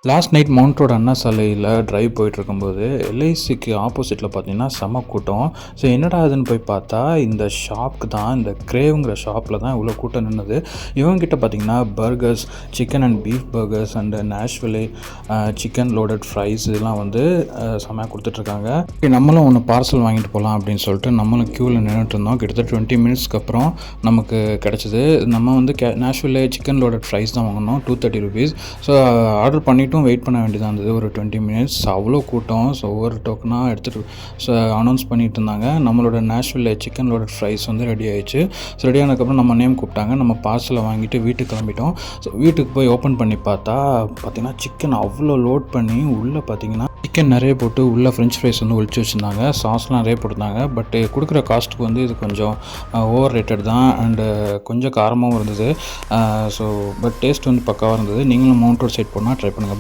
Last night mount road அண்ணா சாலையில் drive போயிட்டுருக்கும்போது எல்ஐசிக்கு ஆப்போசிட்டில் பார்த்தீங்கன்னா செம கூட்டம். ஸோ என்னடா அதுன்னு போய் பார்த்தா இந்த ஷாப்புக்கு தான், இந்த கிரேவ்ங்கிற ஷாப்பில் தான் இவ்வளோ கூட்டம் நின்றுது. இவங்ககிட்ட பார்த்தீங்கன்னா burgers, chicken and beef burgers and Nashville chicken loaded fries இதெல்லாம் வந்து செமையாக கொடுத்துட்ருக்காங்க. நம்மளும் ஒன்று பார்சல் வாங்கிட்டு போகலாம் அப்படின்னு சொல்லிட்டு நம்மளும் க்யூவில் நின்றுட்டு இருந்தோம். கிட்டத்தட்ட 20 மினிட்ஸ்க்கு அப்புறம் நமக்கு கிடச்சிது. நம்ம வந்து நேஷ்விலே சிக்கன் லோடட் ஃப்ரைஸ் தான் வாங்கினோம், 230 ருபீஸ். ஸோ ஆர்டர் பண்ணிவிட்டு வெயிட் பண்ண வேண்டியதாக இருந்தது ஒரு 20 மினிட்ஸ். அவ்வளோ கூட்டம். ஸோ ஒவ்வொரு டோக்கனாக எடுத்துகிட்டு அனௌன்ஸ் பண்ணிட்டு இருந்தாங்க. நம்மளோட நேஷ்விலே சிக்கன் லோடட் ஃப்ரைஸ் வந்து ரெடி ஆயிடுச்சு. ஸோ ரெடி ஆனதுக்கப்புறம் நம்ம நேம் கூப்பிட்டாங்க. நம்ம பார்சலை வாங்கிட்டு வீட்டுக்கு கிளம்பிட்டோம். ஸோ வீட்டுக்கு போய் ஓப்பன் பண்ணி பார்த்தீங்கன்னா சிக்கன் அவ்வளோ லோட் பண்ணி உள்ளே பார்த்தீங்கன்னா சிக்கன் நிறைய போட்டு உள்ளே ஃப்ரெஞ்ச் ஃப்ரைஸ் வந்து ஒழிச்சு வச்சுருந்தாங்க. சாஸ்லாம் நிறைய போட்டிருந்தாங்க. பட் கொடுக்குற காஸ்ட்டுக்கு வந்து இது கொஞ்சம் ஓவர் ரேட்டட் தான். அண்டு கொஞ்சம் காரமாகவும் இருந்தது. ஸோ பட் டேஸ்ட் வந்து பக்காவாக இருந்தது. நீங்களும் மவுண்ட் ரோட் சைட் போனால் ட்ரை பண்ணுங்கள்.